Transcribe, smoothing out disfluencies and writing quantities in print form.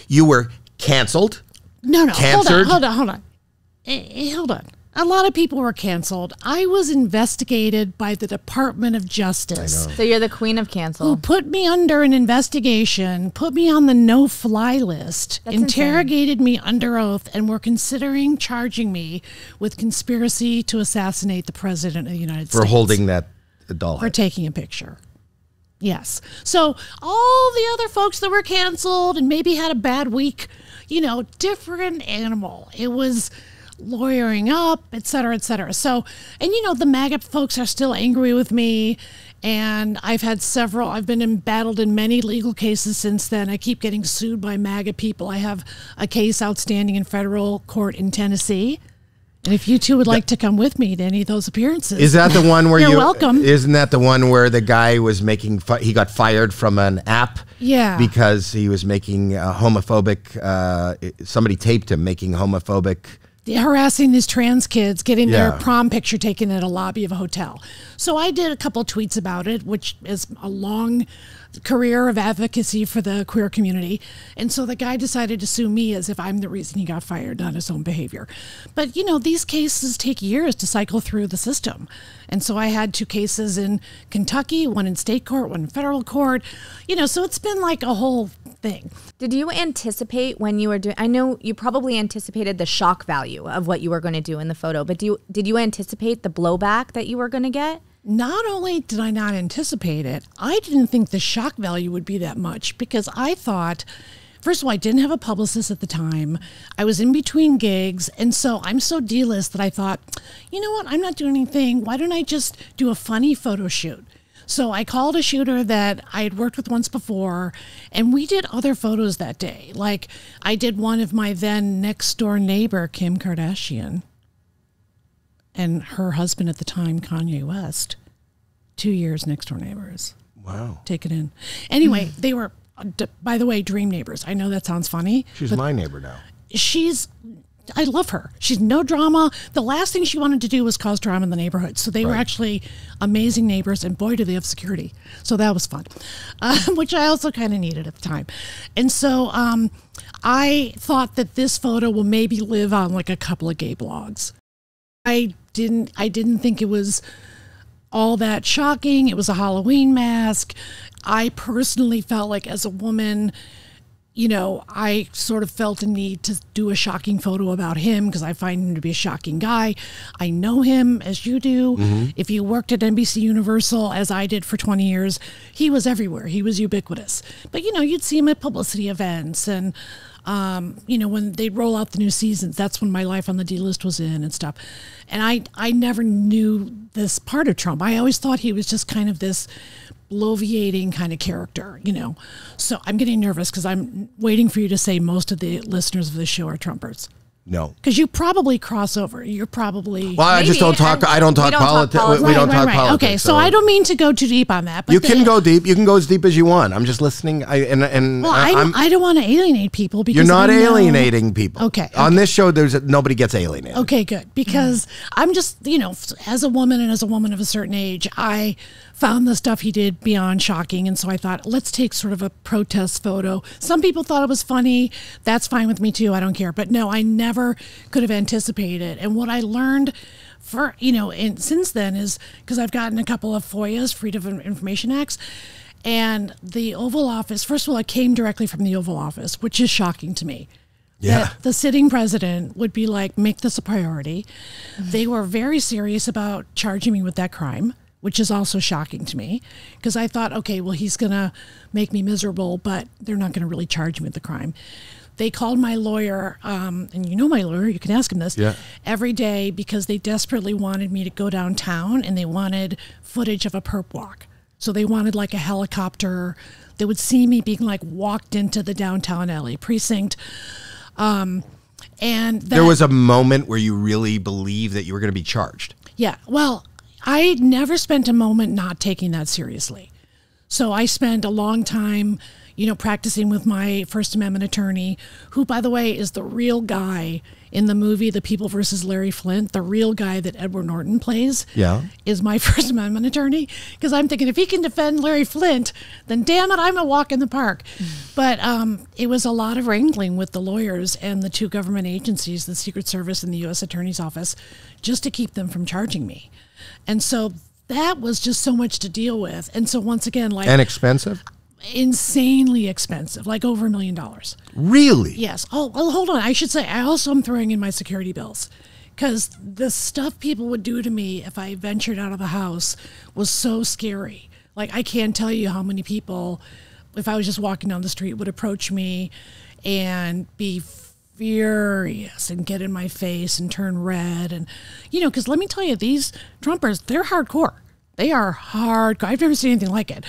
You were canceled. No. Cancered? Hold on. Hold on. A lot of people were canceled. I was investigated by the Department of Justice. So you're the queen of cancel. Who put me under an investigation, put me on the no-fly list, interrogated me under oath, and were considering charging me with conspiracy to assassinate the President of the United States. For holding that doll. For taking a picture. Yes. So all the other folks that were canceled and maybe had a bad week, different animal. It was lawyering up, et cetera, et cetera. So, and the MAGA folks are still angry with me. And I've been embattled in many legal cases since then. I keep getting sued by MAGA people. I have a case outstanding in federal court in Tennessee. And if you two would like to come with me to any of those appearances, is that the one where you're welcome? Isn't that the one where the guy was he got fired from an app? Yeah, because he was making homophobic. Somebody taped him making homophobic. Harassing these trans kids, getting their prom picture taken at a lobby of a hotel. So I did a couple of tweets about it, which is a long career of advocacy for the queer community. And so the guy decided to sue me as if I'm the reason he got fired, not his own behavior. But, these cases take years to cycle through the system. And so I had 2 cases in Kentucky, one in state court, one in federal court, so it's been like a whole thing. Did you anticipate when you were doing, I know you probably anticipated the shock value of what you were going to do in the photo, but did you anticipate the blowback that you were going to get? Not only did I not anticipate it, I didn't think the shock value would be that much because I thought, first of all, I didn't have a publicist at the time. I was in between gigs. And so I'm so D-list that I thought, you know what? I'm not doing anything. Why don't I just do a funny photo shoot? So I called a shooter that I had worked with once before, and we did other photos that day. Like I did one of my then next door neighbor, Kim Kardashian, and her husband at the time, Kanye West. 2 years next door neighbors. Wow. Take it in. Anyway, they were, by the way, dream neighbors. I know that sounds funny. She's my neighbor now. I love her. She's no drama. The last thing she wanted to do was cause drama in the neighborhood. So they were actually amazing neighbors, and boy, do they have security. So that was fun, which I also kind of needed at the time. And so I thought that this photo will maybe live on like a couple of gay blogs. I didn't think it was all that shocking. It was a Halloween mask. I personally felt like as a woman, I sort of felt a need to do a shocking photo about him because I find him to be a shocking guy. I know him as you do. Mm-hmm. If you worked at NBC Universal, as I did for 20 years, he was everywhere. He was ubiquitous. But, you'd see him at publicity events and, when they'd roll out the new seasons, that's when my Life on the D-List was in and stuff. And I never knew this part of Trump. I always thought he was just kind of this bloviating kind of character, So I'm getting nervous because I'm waiting for you to say most of the listeners of this show are Trumpers. No. Because you probably cross over. You're probably... Well, I just don't talk... I don't talk politics. We don't talk politics. Okay, so I don't mean to go too deep on that. But you can go deep. You can go as deep as you want. I'm just listening. I don't want to alienate people because... You're not alienating people. Okay. On this show, nobody gets alienated. Okay, good. Because I'm just, as a woman and as a woman of a certain age, I found the stuff he did beyond shocking. And so I thought, let's take sort of a protest photo. Some people thought it was funny. That's fine with me too. I don't care. But no, I never could have anticipated. And what I learned since then is because I've gotten a couple of FOIAs, Freedom of Information Acts, and the Oval Office, first of all, it came directly from the Oval Office, which is shocking to me. Yeah. That the sitting president would be like, make this a priority. Mm-hmm. They were very serious about charging me with that crime, which is also shocking to me because I thought, okay, well, he's going to make me miserable, but they're not going to really charge me with the crime. They called my lawyer, and my lawyer, you can ask him this, every day because they desperately wanted me to go downtown and they wanted footage of a perp walk. So they wanted like a helicopter. They would see me being like walked into the downtown LA precinct. And there was a moment where you really believed that you were going to be charged. Yeah. Well, I never spent a moment not taking that seriously. So I spent a long time, practicing with my First Amendment attorney, who, by the way, is the real guy in the movie The People versus Larry Flint. The real guy that Edward Norton plays is my First Amendment attorney. Because I'm thinking, if he can defend Larry Flint, then damn it, I'm a walk in the park. But it was a lot of wrangling with the lawyers and the two government agencies, the Secret Service and the U.S. Attorney's Office, just to keep them from charging me. And so that was just so much to deal with. And so once again, like... And expensive? Insanely expensive, like over $1 million. Really? Yes. Oh, well, hold on. I should say, I also am throwing in my security bills, because the stuff people would do to me if I ventured out of the house was so scary. Like, I can't tell you how many people, if I was just walking down the street, would approach me and be furious and get in my face and turn red. And, because let me tell you, these Trumpers, they're hardcore. They are hardcore. I've never seen anything like it.